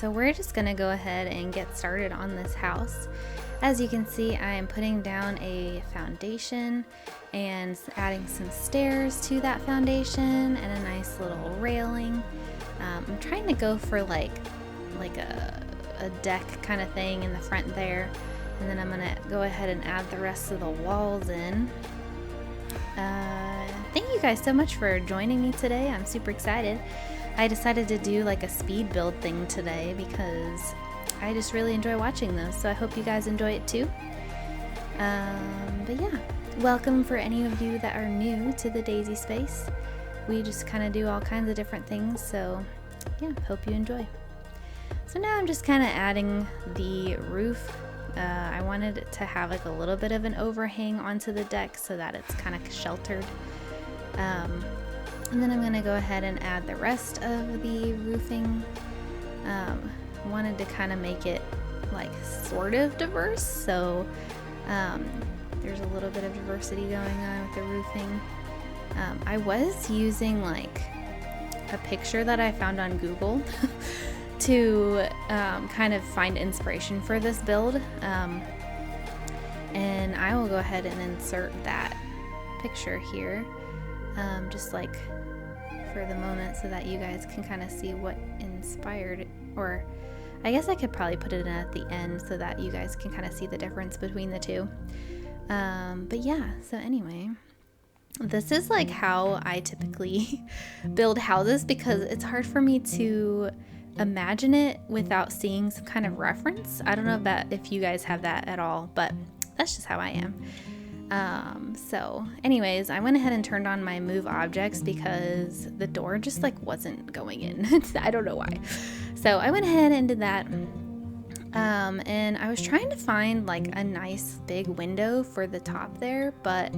so we're just gonna go ahead and get started on this house. As you can see, I am putting down a foundation and adding some stairs to that foundation and a nice little railing. I'm trying to go for like a deck kind of thing in the front there, and then I'm gonna go ahead and add the rest of the walls in. Thank you guys so much for joining me today. I'm super excited. I decided to do like a speed build thing today because I just really enjoy watching those, so I hope you guys enjoy it too. But yeah, welcome for any of you that are new to the Daisy Space. We just kind of do all kinds of different things, so yeah, hope you enjoy. So now I'm just kind of adding the roof. I wanted it to have like a little bit of an overhang onto the deck so that it's kind of sheltered. And then I'm going to go ahead and add the rest of the roofing. Wanted to kind of make it like sort of diverse, so there's a little bit of diversity going on with the roofing. I was using like a picture that I found on Google to kind of find inspiration for this build, and I will go ahead and insert that picture here, just like for the moment, so that you guys can kind of see what inspired, or I guess I could probably put it in at the end so that you guys can kind of see the difference between the two. But yeah, so anyway, this is like how I typically build houses because it's hard for me to imagine it without seeing some kind of reference. I don't know if you guys have that at all, but that's just how I am. So anyways, I went ahead and turned on my move objects because the door just like wasn't going in. I don't know why. So I went ahead and did that. And I was trying to find like a nice big window for the top there, but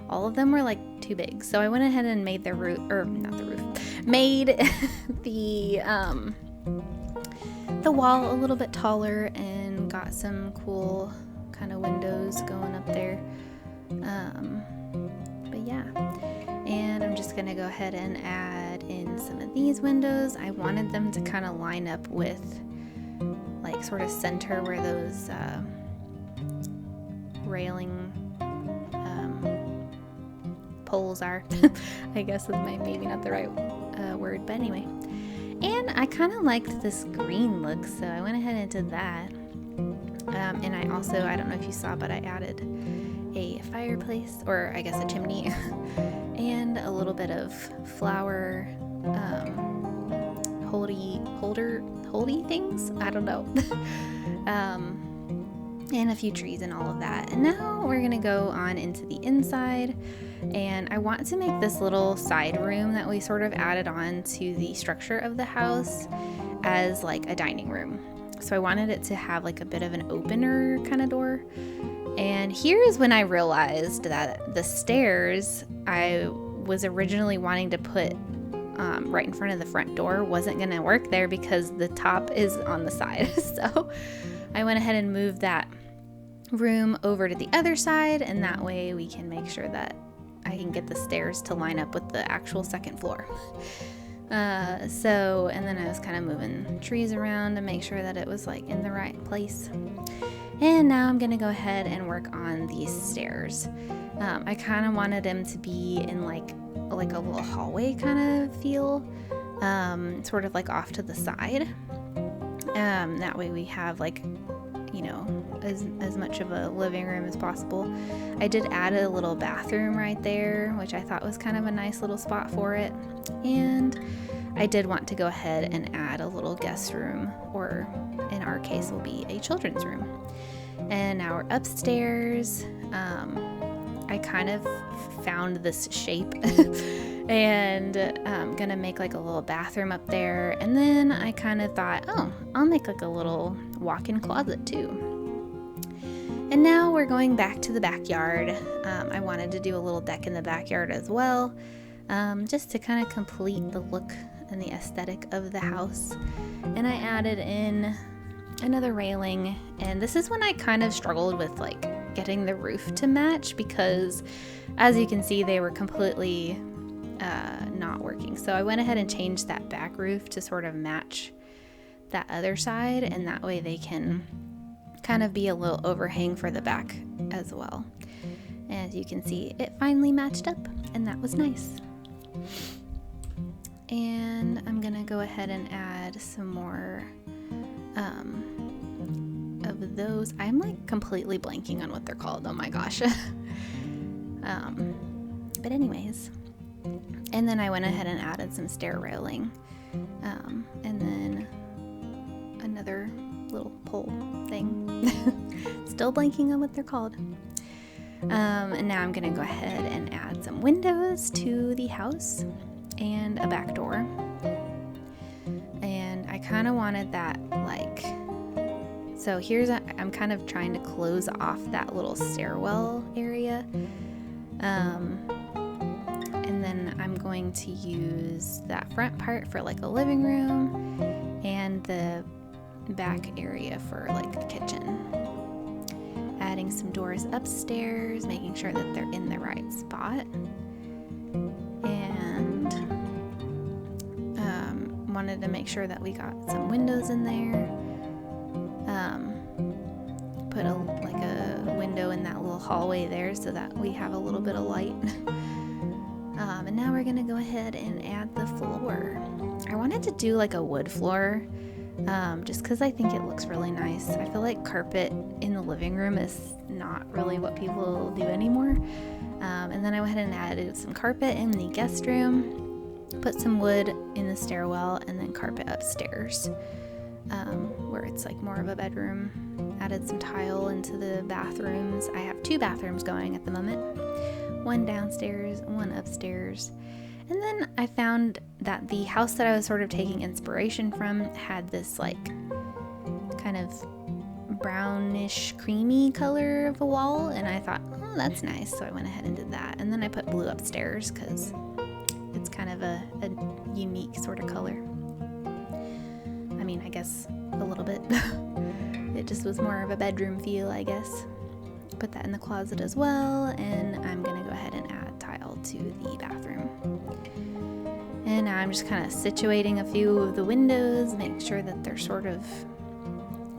all of them were like too big. So I went ahead and made the roof, or not the roof, made the wall a little bit taller and got some cool kind of windows going up there. But yeah, and I'm just gonna go ahead and add in some of these windows. I wanted them to kind of line up with like sort of center where those railing poles are. I guess that's maybe not the right word, but anyway. And I kind of liked this green look, so I went ahead and did that. And I also, I don't know if you saw, but I added a fireplace, or I guess a chimney, and a little bit of flower holdy things, I don't know. And a few trees and all of that. And now we're gonna go on into the inside, and I want to make this little side room that we sort of added on to the structure of the house as like a dining room. So I wanted it to have like a bit of an opener kind of door. And here is when I realized that the stairs I was originally wanting to put right in front of the front door wasn't going to work there because the top is on the side. So I went ahead and moved that room over to the other side, and that way we can make sure that I can get the stairs to line up with the actual second floor. And then I was kind of moving trees around to make sure that it was like in the right place. And now I'm gonna go ahead and work on these stairs. I kind of wanted them to be in like a little hallway kind of feel, sort of like off to the side. That way we have like, you know, as much of a living room as possible. I did add a little bathroom right there, which I thought was kind of a nice little spot for it. And I did want to go ahead and add a little guest room, or in our case will be a children's room. And now we're upstairs. I kind of found this shape and I'm gonna make like a little bathroom up there, and then I kind of thought, oh, I'll make like a little walk-in closet too. And now we're going back to the backyard. I wanted to do a little deck in the backyard as well, just to kind of complete the look and the aesthetic of the house. And I added in another railing, and this is when I kind of struggled with like getting the roof to match, because as you can see they were completely not working. So I went ahead and changed that back roof to sort of match that other side, and that way they can kind of be a little overhang for the back as well. As you can see, it finally matched up, and that was nice. And I'm gonna go ahead and add some more of those. I'm like completely blanking on what they're called. Oh my gosh. But anyways, and then I went ahead and added some stair railing, and then another little pole thing. Still blanking on what they're called. And now I'm gonna go ahead and add some windows to the house and a back door. And I kind of wanted that like, so I'm kind of trying to close off that little stairwell area. And then I'm going to use that front part for like a living room and the back area for like the kitchen. Adding some doors upstairs, making sure that they're in the right spot. And wanted to make sure that we got some windows in there. Put a window in that little hallway there so that we have a little bit of light. And now we're gonna go ahead and add the floor. I wanted to do like a wood floor, just because I think it looks really nice. I feel like carpet in the living room is not really what people do anymore. And then I went ahead and added some carpet in the guest room, put some wood in the stairwell, and then carpet upstairs, where it's like more of a bedroom. Added some tile into the bathrooms. I have 2 bathrooms going at the moment, one downstairs, one upstairs. And then I found that the house that I was sort of taking inspiration from had this like kind of brownish creamy color of a wall, and I thought, oh, that's nice, so I went ahead and did that. And then I put blue upstairs because it's kind of a unique sort of color. I mean, I guess a little bit. It just was more of a bedroom feel, I guess. Put that in the closet as well, and I'm gonna go ahead and add tile to the bathroom. And now I'm just kind of situating a few of the windows, make sure that they're sort of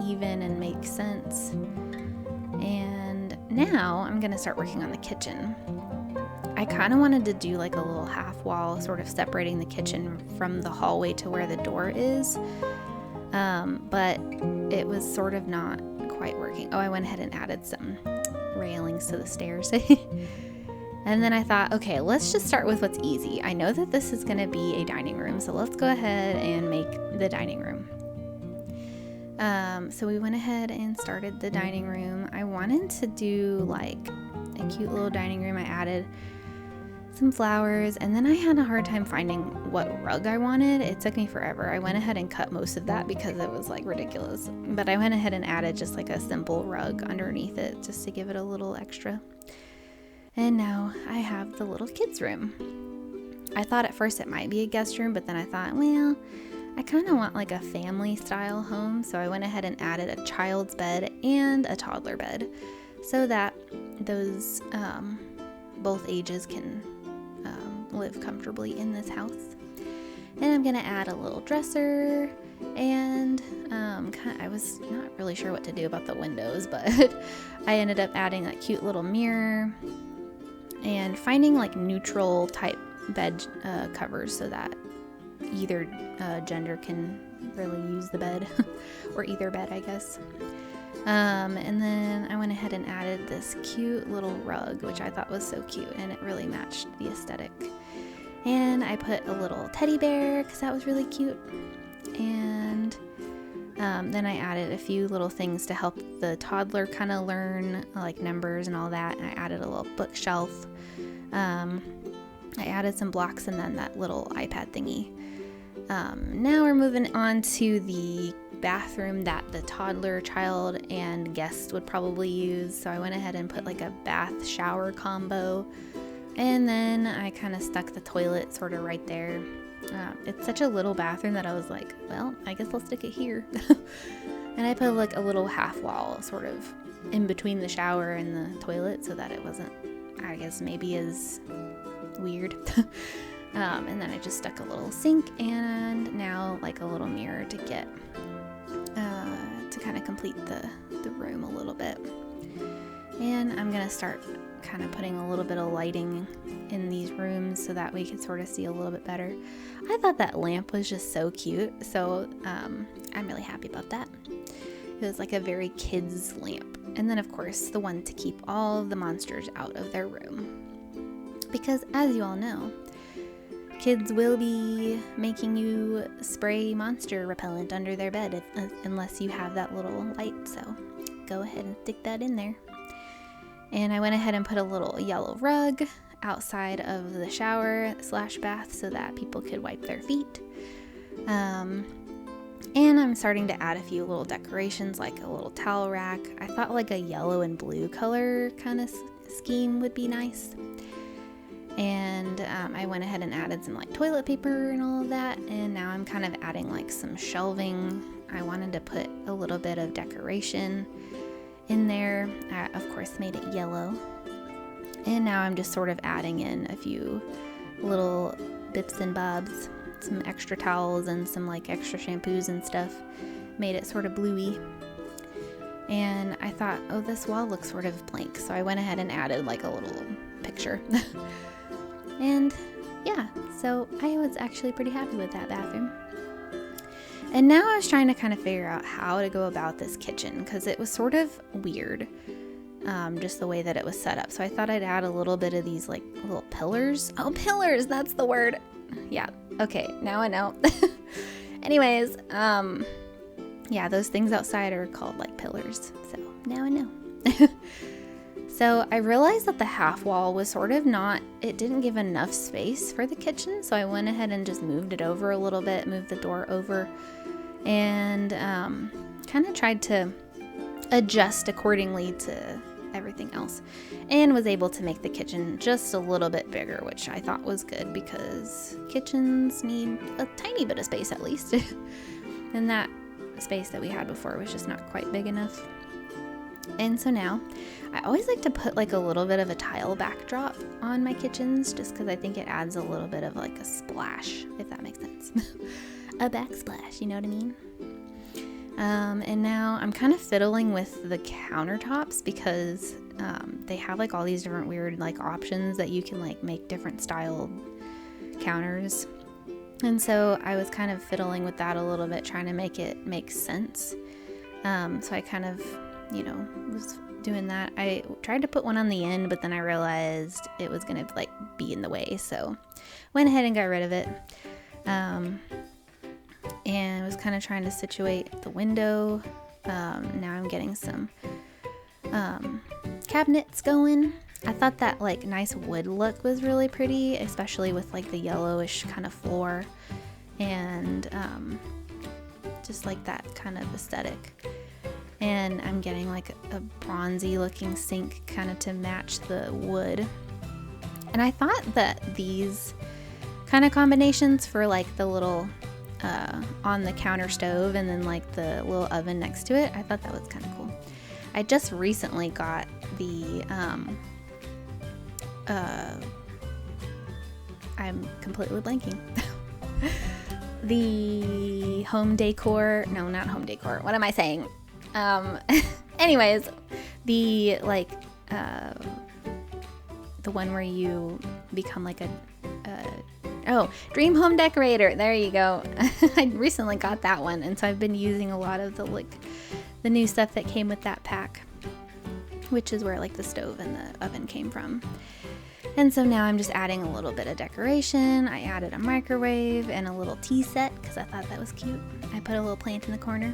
even and make sense. And now I'm gonna start working on the kitchen. I kind of wanted to do like a little half wall, sort of separating the kitchen from the hallway to where the door is. But it was sort of not quite working. Oh, I went ahead and added some railings to the stairs. And then I thought, okay, let's just start with what's easy. I know that this is gonna be a dining room, so let's go ahead and make the dining room. So we went ahead and started the dining room. I wanted to do like a cute little dining room. I added some flowers, and then I had a hard time finding what rug I wanted. It took me forever. I went ahead and cut most of that because it was like ridiculous. But I went ahead and added just like a simple rug underneath it just to give it a little extra. And now I have the little kids room. I thought at first it might be a guest room, but then I thought, well, I kind of want like a family style home. So I went ahead and added a child's bed and a toddler bed so that those both ages can live comfortably in this house. And I'm gonna add a little dresser, and I was not really sure what to do about the windows, but I ended up adding that cute little mirror and finding like neutral type bed covers so that either gender can really use the bed or either bed, I guess. And then I went ahead and added this cute little rug, which I thought was so cute, and it really matched the aesthetic. And I put a little teddy bear because that was really cute. And then I added a few little things to help the toddler kind of learn like numbers and all that. And I added a little bookshelf. I added some blocks and then that little iPad thingy. Now we're moving on to the bathroom that the toddler, child, and guest would probably use. So I went ahead and put like a bath shower combo, and then I kind of stuck the toilet sort of right there. It's such a little bathroom that I was like, well, I guess I'll stick it here. And I put like a little half wall sort of in between the shower and the toilet so that it wasn't, I guess, maybe as weird. And then I just stuck a little sink and now like a little mirror to get of complete the room a little bit. And I'm going to start kind of putting a little bit of lighting in these rooms so that we can sort of see a little bit better. I thought that lamp was just so cute, so I'm really happy about that. It was like a very kids lamp. And then of course the one to keep all of the monsters out of their room. Because as you all know, kids will be making you spray monster repellent under their bed unless you have that little light, so go ahead and stick that in there. And I went ahead and put a little yellow rug outside of the shower / bath so that people could wipe their feet. And I'm starting to add a few little decorations, like a little towel rack. I thought like a yellow and blue color kind of scheme would be nice. And I went ahead and added some like toilet paper and all of that. And now I'm kind of adding like some shelving. I wanted to put a little bit of decoration in there. I, of course, made it yellow. And now I'm just sort of adding in a few little bits and bobs, some extra towels and some like extra shampoos and stuff. Made it sort of bluey. And I thought, oh, this wall looks sort of blank. So I went ahead and added like a little picture. And yeah, so I was actually pretty happy with that bathroom. And now I was trying to kind of figure out how to go about this kitchen because it was sort of weird, just the way that it was set up. So I thought I'd add a little bit of these like little pillars. Oh, pillars, that's the word. Yeah, okay, now I know. Anyways, yeah, those things outside are called like pillars. So now I know. So I realized that the half wall was sort of it didn't give enough space for the kitchen. So I went ahead and just moved it over a little bit, moved the door over, and kind of tried to adjust accordingly to everything else, and was able to make the kitchen just a little bit bigger, which I thought was good because kitchens need a tiny bit of space at least. And that space that we had before was just not quite big enough. And so now I always like to put like a little bit of a tile backdrop on my kitchens just because I think it adds a little bit of like a splash, if that makes sense. A backsplash, you know what I mean? And now I'm kind of fiddling with the countertops because they have like all these different weird like options that you can like make different styled counters. And so I was kind of fiddling with that a little bit, trying to make it make sense. So I kind of, was doing that. I tried to put one on the end, but then I realized it was going to like be in the way. So went ahead and got rid of it. And was kind of trying to situate the window. Now I'm getting some cabinets going. I thought that like nice wood look was really pretty, especially with like the yellowish kind of floor and just like that kind of aesthetic. And I'm getting like a bronzy looking sink kind of to match the wood. And I thought that these kind of combinations for like the little on the counter stove and then like the little oven next to it, I thought that was kind of cool. I just recently got the I'm completely blanking. The home decor, no, not home decor. What am I saying? Anyways, the like the one where you become like dream home decorator. There you go. I recently got that one, and so I've been using a lot of the new stuff that came with that pack, which is where like the stove and the oven came from. And so now I'm just adding a little bit of decoration. I added a microwave and a little tea set because I thought that was cute. I put a little plant in the corner.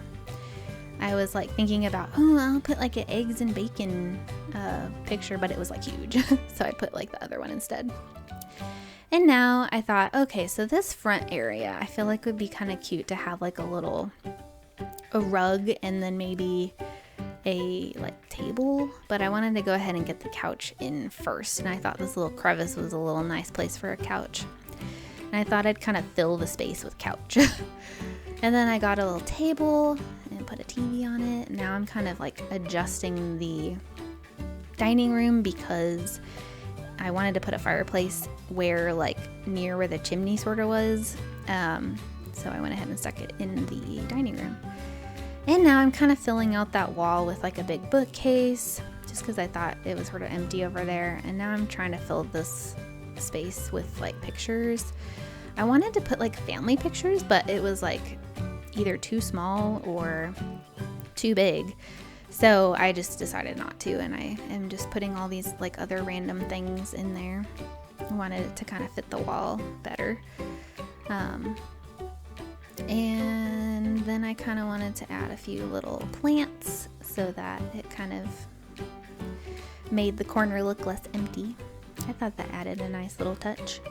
I was like thinking about, I'll put like an eggs and bacon picture, but it was like huge. So I put like the other one instead. And now I thought, okay, so this front area, I feel like would be kind of cute to have like a rug and then maybe a like table, but I wanted to go ahead and get the couch in first. And I thought this little crevice was a little nice place for a couch. And I thought I'd kind of fill the space with couch. And then I got a little table and put a TV on it. Now I'm kind of like adjusting the dining room because I wanted to put a fireplace near where the chimney sort of was. So I went ahead and stuck it in the dining room. And now I'm kind of filling out that wall with like a big bookcase, just because I thought it was sort of empty over there. And now I'm trying to fill this space with like pictures. I wanted to put like family pictures, but it was like either too small or too big. So I just decided not to, and I am just putting all these like other random things in there. I wanted it to kind of fit the wall better. And then I kind of wanted to add a few little plants so that it kind of made the corner look less empty. I thought that added a nice little touch.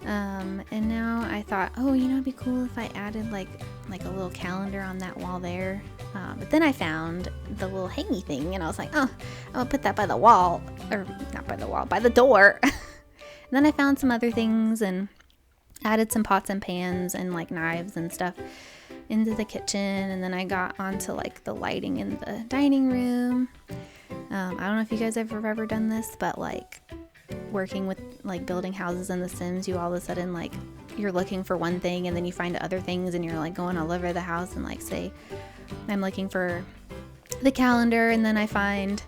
And now I thought, oh, you know, it'd be cool if I added like a little calendar on that wall there. But then I found the little hangy thing, and I was like, oh, I'll put that by the wall, or not by the wall, by the door. And then I found some other things and added some pots and pans and like knives and stuff into the kitchen. And then I got onto like the lighting in the dining room. I don't know if you guys have ever done this, but like working with like building houses in The Sims, you all of a sudden like you're looking for one thing and then you find other things and you're like going all over the house, and like say I'm looking for the calendar and then I find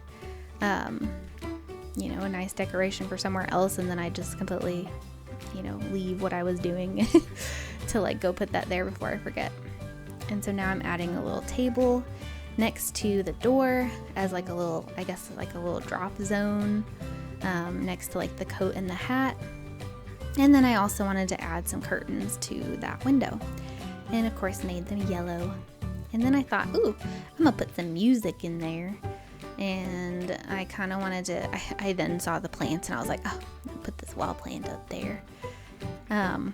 you know, a nice decoration for somewhere else, and then I just completely, you know, leave what I was doing to like go put that there before I forget. And so now I'm adding a little table next to the door as like a little, I guess like a little drop zone, next to like the coat and the hat. And then I also wanted to add some curtains to that window, and of course made them yellow. And then I thought, ooh, I'm gonna put some music in there. And I kind of wanted to, I then saw the plants and I was like, oh, I'll put this wall plant up there. And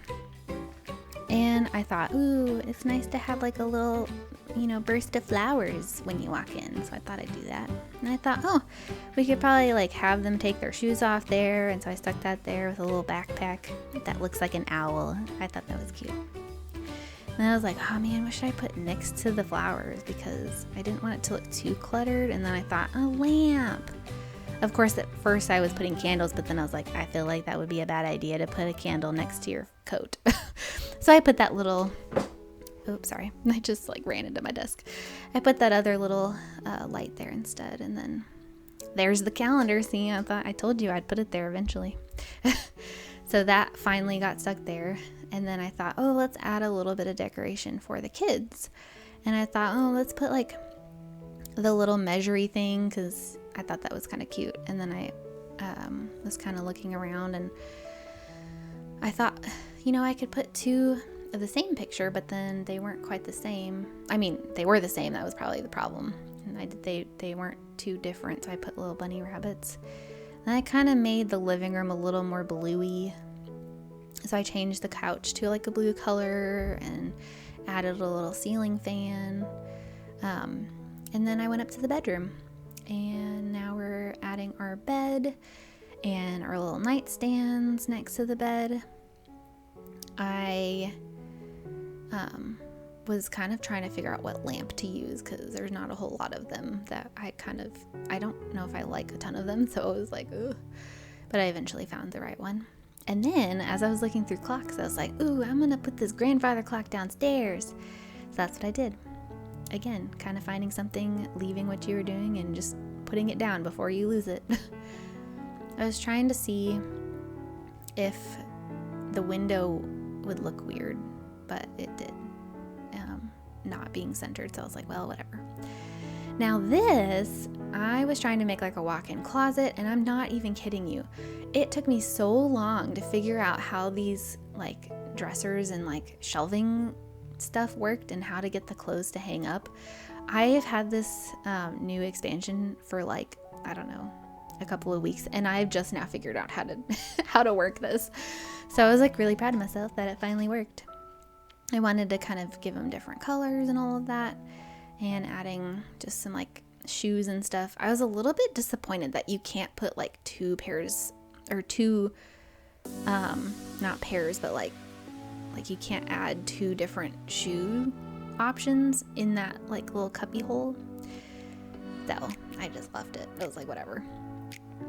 I thought, ooh, it's nice to have like a little, you know, burst of flowers when you walk in. So I thought I'd do that. And I thought, oh, we could probably like have them take their shoes off there. And so I stuck that there with a little backpack that looks like an owl. I thought that was cute. And I was like, oh man, what should I put next to the flowers? Because I didn't want it to look too cluttered. And then I thought, a lamp. Of course, at first I was putting candles, but then I was like, I feel like that would be a bad idea to put a candle next to your coat. So I put that little, oops, sorry. I just like ran into my desk. I put that other little light there instead. And then there's the calendar. See, I told you I'd put it there eventually. So that finally got stuck there. And then I thought, oh, let's add a little bit of decoration for the kids. And I thought, oh, let's put like the little measury thing, because I thought that was kind of cute. And then I was kind of looking around and I thought, you know, I could put two of the same picture, but then they weren't quite the same. I mean, they were the same. That was probably the problem. And they weren't too different. So I put little bunny rabbits. And I kind of made the living room a little more bluey. So I changed the couch to like a blue color and added a little ceiling fan. And then I went up to the bedroom, and now we're adding our bed and our little nightstands next to the bed. I was kind of trying to figure out what lamp to use, because there's not a whole lot of them that I don't know if I like a ton of them, so I was like, ugh. But I eventually found the right one. And then as I was looking through clocks, I was like, ooh, I'm gonna put this grandfather clock downstairs. So that's what I did. Again, kind of finding something, leaving what you were doing and just putting it down before you lose it. I was trying to see if the window would look weird, but it did, not being centered. So I was like, well, whatever. Now this, I was trying to make like a walk-in closet, and I'm not even kidding you. It took me so long to figure out how these like dressers and like shelving stuff worked and how to get the clothes to hang up. I have had this new expansion for like, I don't know, a couple of weeks, and I've just now figured out how to work this. So I was like really proud of myself that it finally worked. I wanted to kind of give them different colors and all of that, and adding just some like shoes and stuff. I was a little bit disappointed that you can't put like two pairs or two, not pairs, but like you can't add two different shoe options in that like little cuppy hole. So I just left it. I was like, whatever.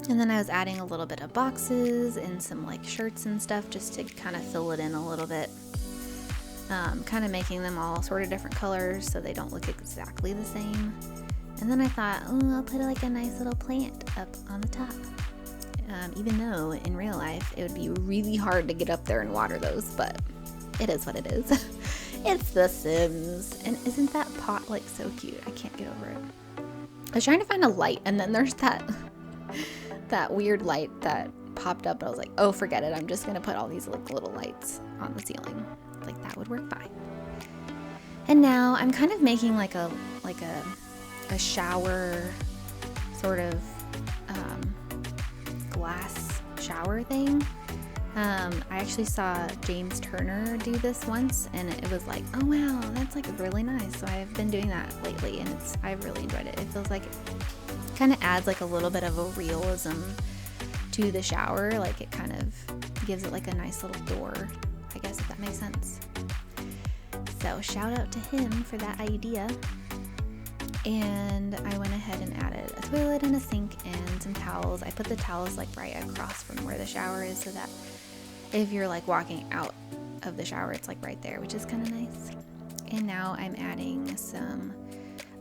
And then I was adding a little bit of boxes and some like shirts and stuff just to kind of fill it in a little bit. kind of making them all sort of different colors so they don't look exactly the same. And then I thought, oh, I'll put like a nice little plant up on the top. Even though in real life it would be really hard to get up there and water those, but it is what it is. It's The Sims. And isn't that pot like so cute? I can't get over it. I was trying to find a light, and then there's that weird light that popped up. I was like, oh, forget it. I'm just gonna put all these like little lights on the ceiling. Like that would work fine. And now I'm kind of making like a shower sort of glass shower thing. I actually saw James Turner do this once, and it was like, oh wow, that's like really nice. So I've been doing that lately, and I've really enjoyed it. It feels like it kind of adds like a little bit of a realism to the shower. Like it kind of gives it like a nice little door, I guess, if that makes sense. So shout out to him for that idea. And I went ahead and added a toilet and a sink and some towels. I put the towels like right across from where the shower is so that if you're like walking out of the shower, it's like right there, which is kind of nice. And now I'm adding some,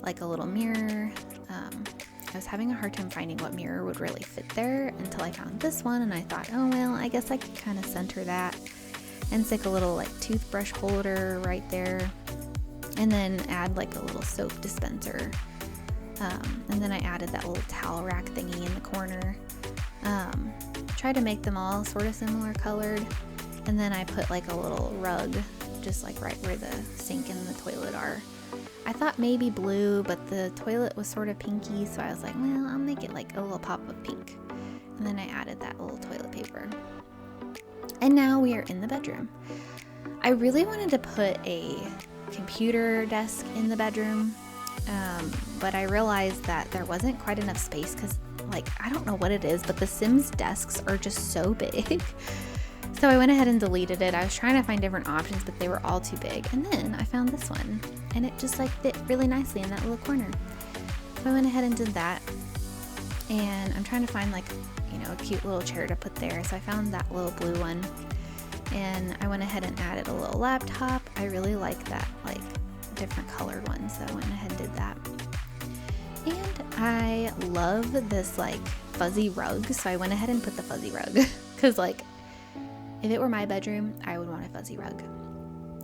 like a little mirror. I was having a hard time finding what mirror would really fit there until I found this one, and I thought, oh well, I guess I could kind of center that and stick a little like toothbrush holder right there. And then add like a little soap dispenser. And then I added that little towel rack thingy in the corner. Try to make them all sort of similar colored. And then I put like a little rug just like right where the sink and the toilet are. I thought maybe blue, but the toilet was sort of pinky, so I was like, well, I'll make it like a little pop of pink. And then I added that little toilet paper. And now we are in the bedroom. I really wanted to put a computer desk in the bedroom, but I realized that there wasn't quite enough space because, like, I don't know what it is, but the Sims desks are just so big. So I went ahead and deleted it. I was trying to find different options, but they were all too big. And then I found this one, and it just like fit really nicely in that little corner. So I went ahead and did that, and I'm trying to find like, you know, a cute little chair to put there. So I found that little blue one. And I went ahead and added a little laptop. I really like that like different colored one, so I went ahead and did that. And I love this like fuzzy rug, so I went ahead and put the fuzzy rug because like if it were my bedroom, I would want a fuzzy rug.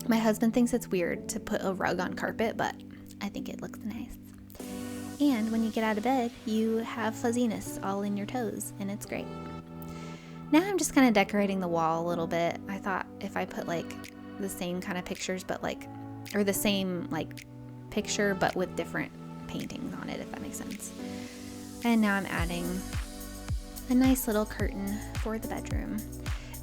My husband thinks it's weird to put a rug on carpet, but I think it looks nice. And when you get out of bed, you have fuzziness all in your toes, and it's great. Now I'm just kind of decorating the wall a little bit. I thought if I put like the same kind of pictures, but like, or the same like picture, but with different paintings on it, if that makes sense. And now I'm adding a nice little curtain for the bedroom.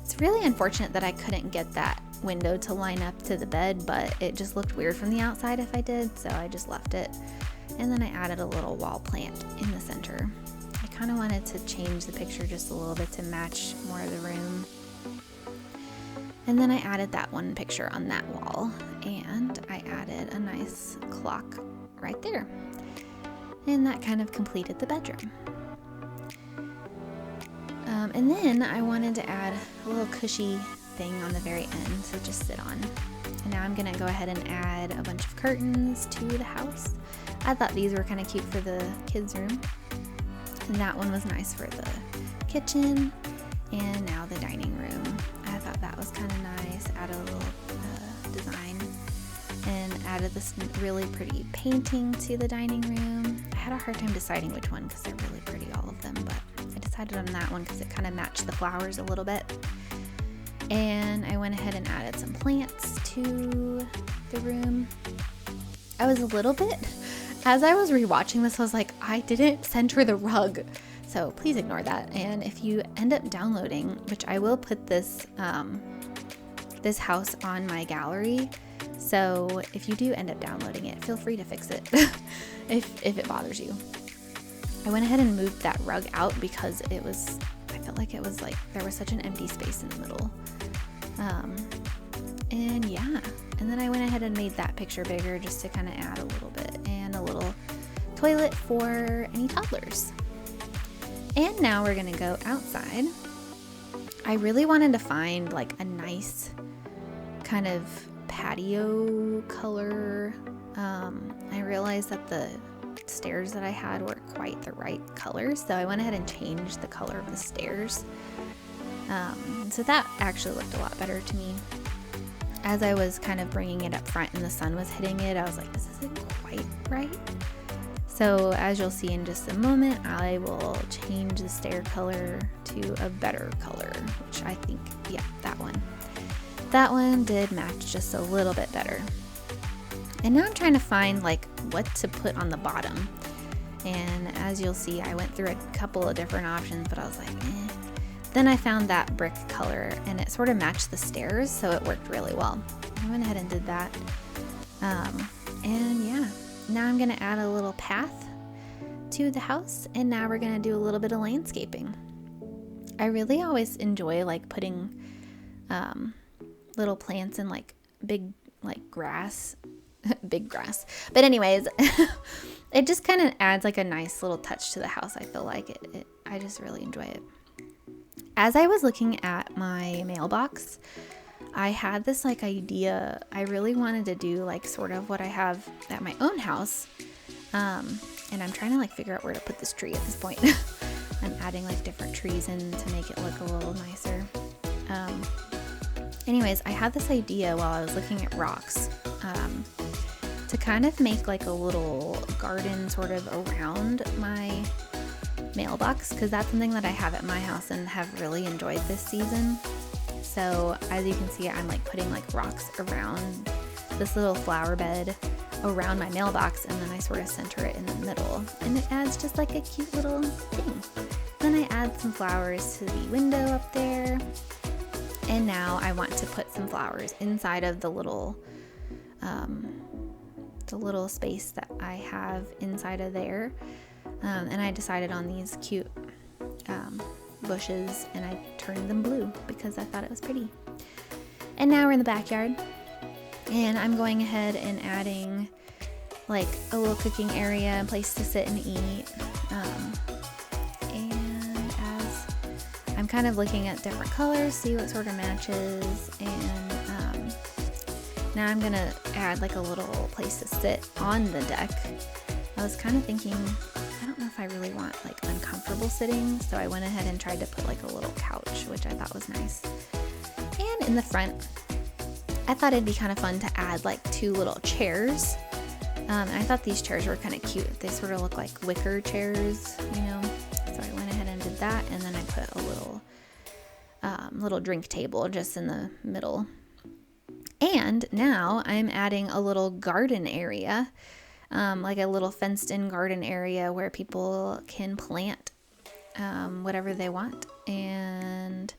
It's really unfortunate that I couldn't get that window to line up to the bed, but it just looked weird from the outside if I did, so I just left it. And then I added a little wall plant in the center. I kind of wanted to change the picture just a little bit to match more of the room. And then I added that one picture on that wall, and I added a nice clock right there. And that kind of completed the bedroom. And then I wanted to add a little cushy thing on the very end to just sit on. And now I'm gonna go ahead and add a bunch of curtains to the house. I thought these were kind of cute for the kids' room. And that one was nice for the kitchen. And now the dining room. I thought that was kind of nice. Added a little design. And added this really pretty painting to the dining room. I had a hard time deciding which one because they're really pretty, all of them. But I decided on that one because it kind of matched the flowers a little bit. And I went ahead and added some plants to the room. I was a little bit, as I was rewatching this, I was like, I didn't center the rug. So please ignore that. And if you end up downloading, which I will put this, this house on my gallery. So if you do end up downloading it, feel free to fix it if it bothers you. I went ahead and moved that rug out because it was, I felt like it was like, there was such an empty space in the middle. And yeah, and then I went ahead and made that picture bigger just to kind of add a little bit, and a little toilet for any toddlers. And now we're gonna go outside. I really wanted to find like a nice kind of patio color. I realized that the stairs that I had weren't quite the right color, so I went ahead and changed the color of the stairs. So that actually looked a lot better to me. As I was kind of bringing it up front and the sun was hitting it, I was like, this isn't quite right. So as you'll see in just a moment, I will change the stair color to a better color, which I think, yeah, that one. That one did match just a little bit better. And now I'm trying to find like what to put on the bottom. And as you'll see, I went through a couple of different options, but I was like, eh. Then I found that brick color and it sort of matched the stairs, so it worked really well. I went ahead and did that. And yeah, now I'm gonna add a little path to the house, and now we're gonna do a little bit of landscaping. I really always enjoy like putting little plants in like big like grass, big grass. But anyways, it just kind of adds like a nice little touch to the house. I feel like I just really enjoy it. As I was looking at my mailbox, I had this like idea. I really wanted to do like sort of what I have at my own house. And I'm trying to like figure out where to put this tree at this point. I'm adding like different trees in to make it look a little nicer. Anyways, I had this idea while I was looking at rocks, to kind of make like a little garden sort of around my mailbox, because that's something that I have at my house and have really enjoyed this season. So as you can see, I'm like putting like rocks around this little flower bed around my mailbox, and then I sort of center it in the middle, and it adds just like a cute little thing. Then I add some flowers to the window up there, and now I want to put some flowers inside of the little space that I have inside of there. And I decided on these cute bushes, and I turned them blue because I thought it was pretty. And now we're in the backyard, and I'm going ahead and adding like a little cooking area, a place to sit and eat. And as I'm kind of looking at different colors, see what sort of matches, and now I'm gonna add like a little place to sit on the deck. I was kind of thinking, I don't know if I really want like uncomfortable sitting, so I went ahead and tried to put like a little couch, which I thought was nice. And in the front, I thought it'd be kind of fun to add like 2 little chairs. And I thought these chairs were kind of cute. They sort of look like wicker chairs, you know. So I went ahead and did that, and then I put a little drink table just in the middle. And now I'm adding a little garden area. Like a little fenced-in garden area where people can plant whatever they want, and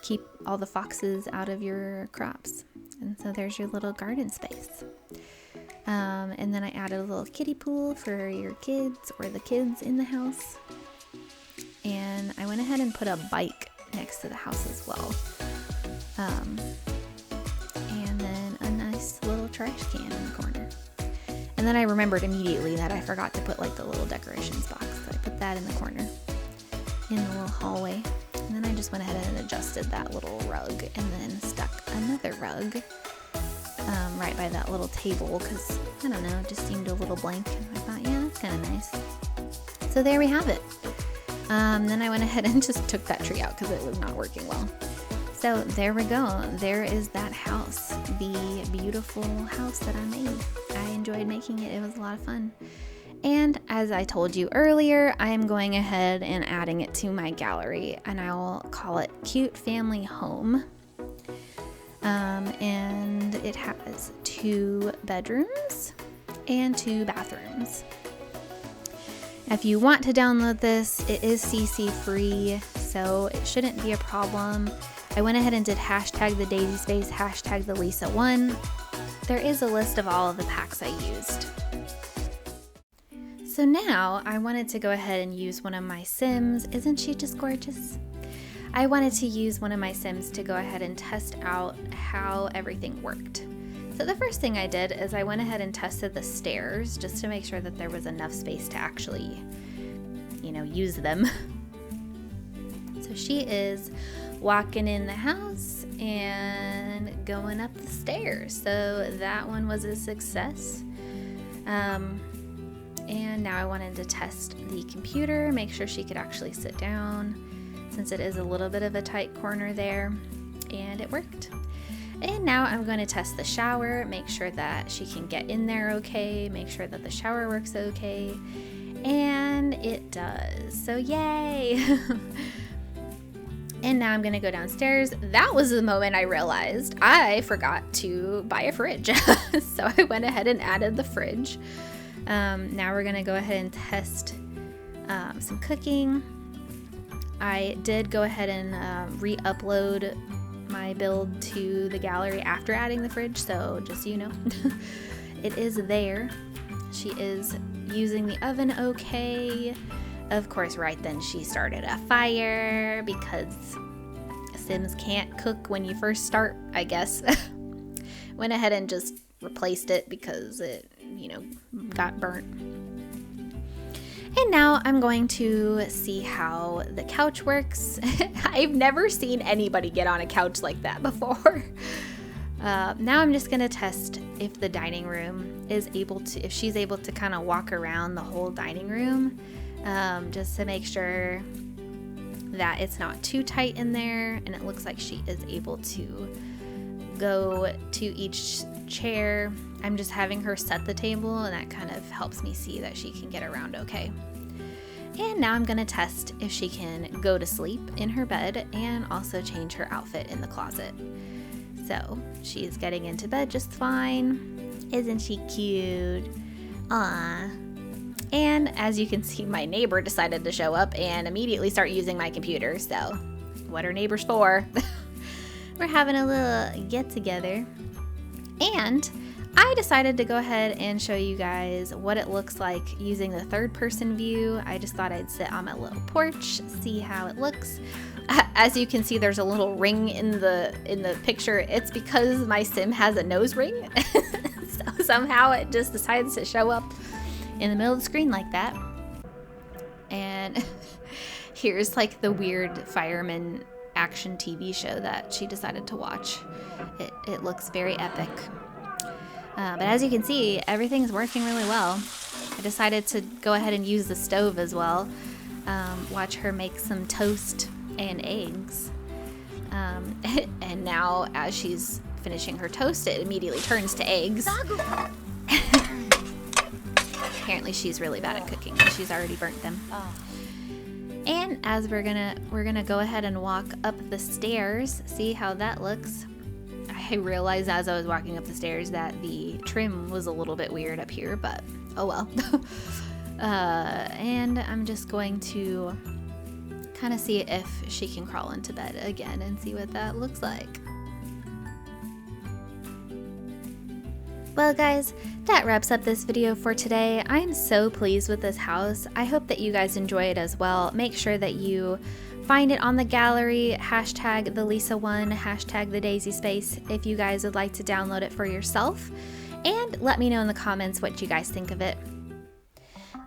keep all the foxes out of your crops. And so there's your little garden space. And then I added a little kiddie pool for your kids or the kids in the house. And I went ahead and put a bike next to the house as well. And then a nice little trash can in the corner. And then I remembered immediately that I forgot to put like the little decorations box. So I put that in the corner in the little hallway. And then I just went ahead and adjusted that little rug, and then stuck another rug right by that little table, because I don't know, it just seemed a little blank, and I thought, yeah, that's kind of nice. So there we have it. Then I went ahead and just took that tree out because it was not working well. So there we go. There is that house, the beautiful house that I made. I enjoyed making it. It was a lot of fun. And as I told you earlier, I am going ahead and adding it to my gallery, and I will call it Cute Family Home. And it has 2 bedrooms and 2 bathrooms. If you want to download this, it is CC free, so it shouldn't be a problem. I went ahead and did hashtag the Daisy Space, hashtag the Lisa one. There is a list of all of the packs I used. So now I wanted to go ahead and use one of my Sims. Isn't she just gorgeous? I wanted to use one of my Sims to go ahead and test out how everything worked. So the first thing I did is I went ahead and tested the stairs just to make sure that there was enough space to actually, use them. So she is walking in the house and going up the stairs. So that one was a success. And now I wanted to test the computer, make sure she could actually sit down since it is a little bit of a tight corner there, and it worked. And now I'm going to test the shower, make sure that she can get in there okay, make sure that the shower works okay, and it does. So yay! And now I'm going to go downstairs. That was the moment I realized I forgot to buy a fridge. So I went ahead and added the fridge. Now we're going to go ahead and test some cooking. I did go ahead and re-upload my build to the gallery after adding the fridge, so just so you know, it is there. She is using the oven okay. Of course, right then she started a fire because Sims can't cook when you first start, I guess. Went ahead and just replaced it because it, got burnt. And now I'm going to see how the couch works. I've never seen anybody get on a couch like that before. Now I'm just going to test if the dining room is able to, if she's able to kind of walk around the whole dining room, just to make sure that it's not too tight in there. And it looks like she is able to go to each chair. I'm just having her set the table, and that kind of helps me see that she can get around okay. And now I'm going to test if she can go to sleep in her bed and also change her outfit in the closet. So she's getting into bed just fine. Isn't she cute? Aww. And as you can see, my neighbor decided to show up and immediately start using my computer. So what are neighbors for? We're having a little get together. And I decided to go ahead and show you guys what it looks like using the third person view. I just thought I'd sit on my little porch, see how it looks. As you can see, there's a little ring in the picture. It's because my sim has a nose ring. So somehow it just decides to show up in the middle of the screen like that. And here's like the weird fireman action TV show that she decided to watch. It looks very epic. But as you can see, everything's working really well. I decided to go ahead and use the stove as well. Watch her make some toast and eggs. And now as she's finishing her toast, it immediately turns to eggs. Apparently she's really bad at cooking. She's already burnt them. And as we're gonna go ahead and walk up the stairs, see how that looks. I realized as I was walking up the stairs that the trim was a little bit weird up here, but oh well. And I'm just going to kind of see if she can crawl into bed again and see what that looks like. Well guys, that wraps up this video for today. I'm so pleased with this house. I hope that you guys enjoy it as well. Make sure that you find it on the gallery, hashtag the Lisa one, hashtag the Daisy Space if you guys would like to download it for yourself. And let me know in the comments what you guys think of it.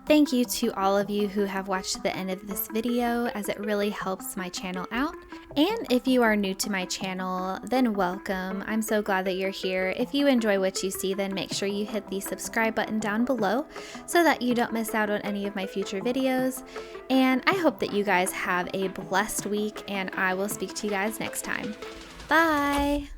Thank you to all of you who have watched to the end of this video, as it really helps my channel out. And if you are new to my channel, then welcome. I'm so glad that you're here. If you enjoy what you see, then make sure you hit the subscribe button down below so that you don't miss out on any of my future videos. And I hope that you guys have a blessed week, and I will speak to you guys next time. Bye!